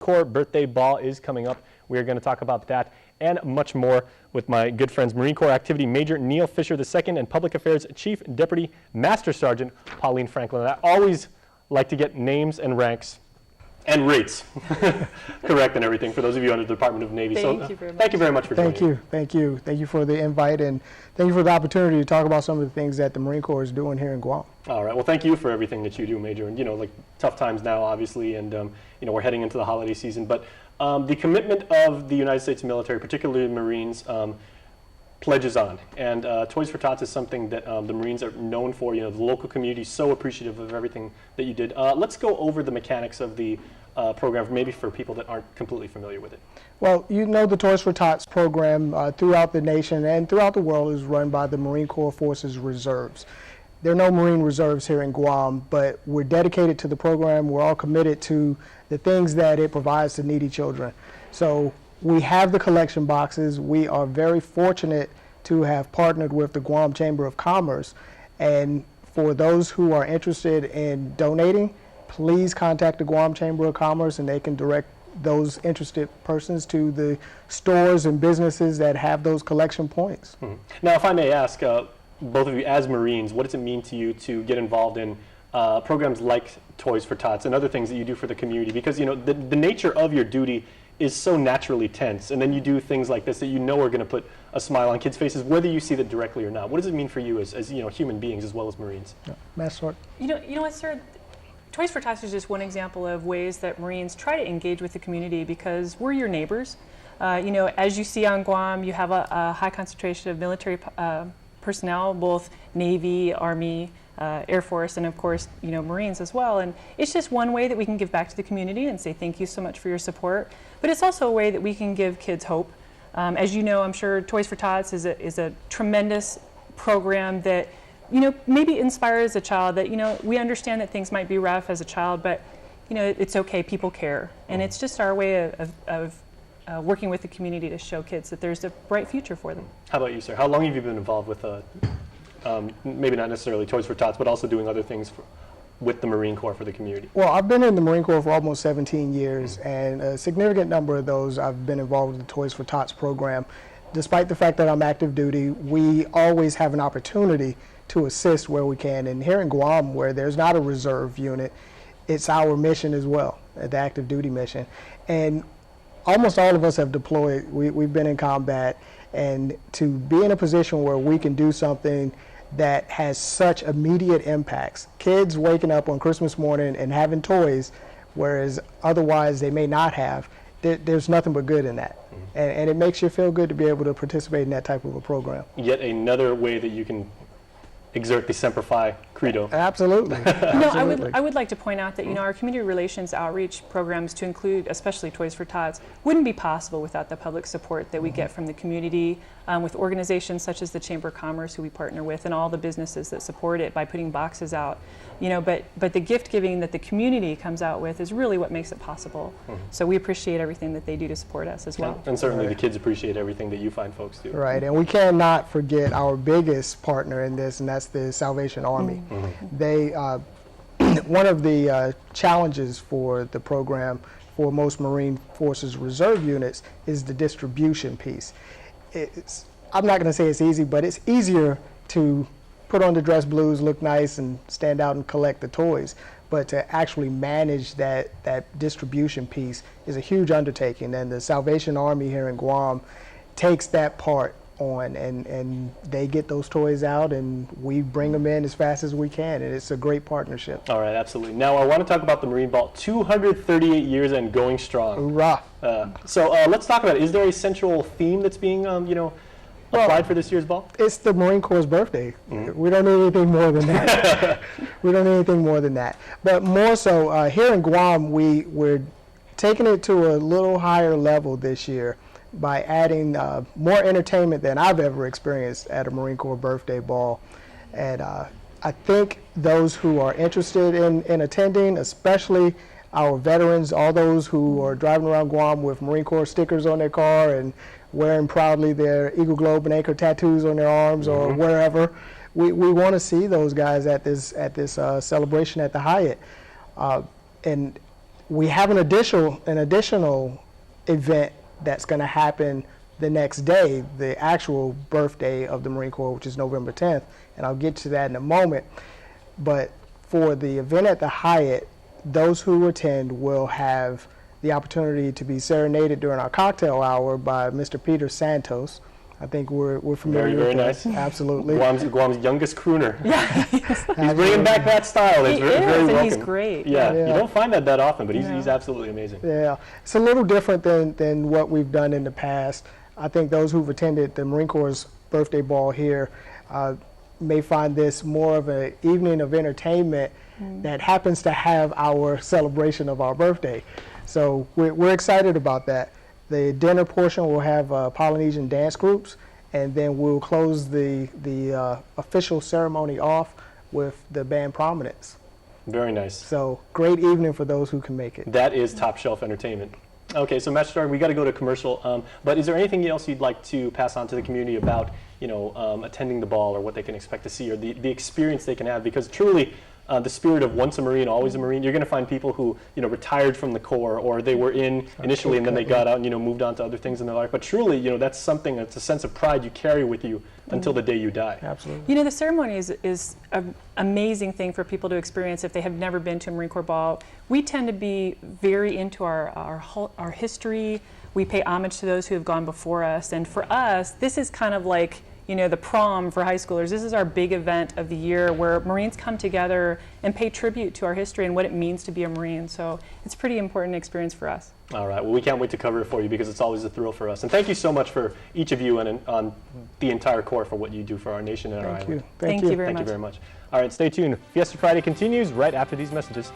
Corps birthday ball is coming up. We are going to talk about that and much more with my good friends Marine Corps Activity Major Neil Fisher II and Public Affairs Chief Deputy Master Sergeant Pauline Franklin. I always like to get names and ranks and rates correct and everything for those of you under the Department of Navy. Thank you very much. Thank you very much for joining. Thank you for the invite, and thank you for the opportunity to talk about some of the things that the Marine Corps is doing here in Guam. All right. Well, thank you for everything that you do, Major. And like tough times now, obviously, and we're heading into the holiday season. But the commitment of the United States military, particularly the Marines, pledges on. And Toys for Tots is something that the Marines are known for. The local community is so appreciative of everything that you did. Let's go over the mechanics of the program, maybe for people that aren't completely familiar with it. Well, the Toys for Tots program throughout the nation and throughout the world is run by the Marine Corps Forces Reserves. There are no Marine Reserves here in Guam, but we're dedicated to the program. We're all committed to the things that it provides to needy children. So we have the collection boxes. We are very fortunate to have partnered with the Guam Chamber of Commerce. And for those who are interested in donating, please contact the Guam Chamber of Commerce and they can direct those interested persons to the stores and businesses that have those collection points. Mm-hmm. Now, if I may ask, both of you as Marines, what does it mean to you to get involved in programs like Toys for Tots and other things that you do for the community? Because the nature of your duty is so naturally tense, and then you do things like this that are going to put a smile on kids' faces, whether you see that directly or not. What does it mean for you as human beings as well as Marines? Master. You know what, sir? Toys for Tots is just one example of ways that Marines try to engage with the community because we're your neighbors. As you see on Guam, you have a high concentration of military personnel, both Navy, Army, Air Force, and of course, Marines as well. And it's just one way that we can give back to the community and say thank you so much for your support. But it's also a way that we can give kids hope. As you know, I'm sure Toys for Tots is a tremendous program that maybe inspires a child that, we understand that things might be rough as a child, but, it's okay, people care. And it's just our way of working with the community to show kids that there's a bright future for them. How about you, sir? How long have you been involved with, maybe not necessarily Toys for Tots, but also doing other things with the Marine Corps for the community? Well, I've been in the Marine Corps for almost 17 years, and a significant number of those I've been involved with the Toys for Tots program. Despite the fact that I'm active duty, we always have an opportunity to assist where we can. And here in Guam, where there's not a reserve unit, it's our mission as well, the active duty mission. And almost all of us have deployed. We've been in combat, and to be in a position where we can do something that has such immediate impacts. Kids waking up on Christmas morning and having toys, whereas otherwise they may not have, there's nothing but good in that. Mm-hmm. And it makes you feel good to be able to participate in that type of a program. Yet another way that you can exert the Semper Fi credo. Absolutely. I would like to point out that our community relations outreach programs, to include especially Toys for Tots, wouldn't be possible without the public support that we get from the community, with organizations such as the Chamber of Commerce, who we partner with, and all the businesses that support it by putting boxes out. But the gift giving that the community comes out with is really what makes it possible. Mm-hmm. So we appreciate everything that they do to support us as well. And certainly the kids appreciate everything that you find folks do. Right, and we cannot forget our biggest partner in this, and that's the Salvation Army. Mm-hmm. They, one of the challenges for the program for most Marine Forces Reserve units is the distribution piece. I'm not going to say it's easy, but it's easier to put on the dress blues, look nice, and stand out and collect the toys. But to actually manage that distribution piece is a huge undertaking, and the Salvation Army here in Guam takes that part on, and they get those toys out, and we bring them in as fast as we can, and it's a great partnership. All right, absolutely. Now I want to talk about the Marine Ball, 238 years and going strong. Hoorah! So let's talk about it. Is there a central theme that's being, applied for this year's ball? It's the Marine Corps' birthday. Mm-hmm. We don't need anything more than that. We don't need anything more than that. But more so, here in Guam, we're taking it to a little higher level this year by adding more entertainment than I've ever experienced at a Marine Corps birthday ball. And I think those who are interested in attending, especially our veterans, all those who are driving around Guam with Marine Corps stickers on their car and wearing proudly their Eagle Globe and Anchor tattoos on their arms, mm-hmm. or wherever, we want to see those guys at this celebration at the Hyatt. And We have an additional event that's going to happen the next day, the actual birthday of the Marine Corps, which is November 10th, and I'll get to that in a moment. But for the event at the Hyatt, those who attend will have the opportunity to be serenaded during our cocktail hour by Mr. Peter Santos. I think we're familiar Very with that. nice. Absolutely. Guam's youngest crooner. Yeah, He's bringing back that style. It's he very is, welcome. and he's great. Yeah, Yeah. you don't find that often, but he's No. absolutely amazing. Yeah, it's a little different than what we've done in the past. I think those who've attended the Marine Corps' birthday ball here may find this more of an evening of entertainment that happens to have our celebration of our birthday. So we're excited about that. The dinner portion will have Polynesian dance groups, and then we'll close the official ceremony off with the band Prominence. Very nice. So great evening for those who can make it. That is top shelf entertainment. Okay, so Master Sergeant, we got to go to commercial. But is there anything else you'd like to pass on to the community about, attending the ball, or what they can expect to see, or the experience they can have? Because truly, the spirit of once a Marine, always a Marine. You're going to find people who, retired from the Corps, or they were in initially and then they got out and, moved on to other things in their life. But truly, that's something, that's a sense of pride you carry with you until the day you die. Absolutely. The ceremony is an amazing thing for people to experience if they have never been to a Marine Corps ball. We tend to be very into our history. We pay homage to those who have gone before us. And for us, this is kind of like, the prom for high schoolers. This is our big event of the year where Marines come together and pay tribute to our history and what it means to be a Marine. So it's a pretty important experience for us. All right. Well, we can't wait to cover it for you because it's always a thrill for us. And thank you so much for each of you and on the entire Corps for what you do for our nation and our island. Thank you. Thank you very Thank much. you very much. All right, stay tuned. Fiesta Friday continues right after these messages.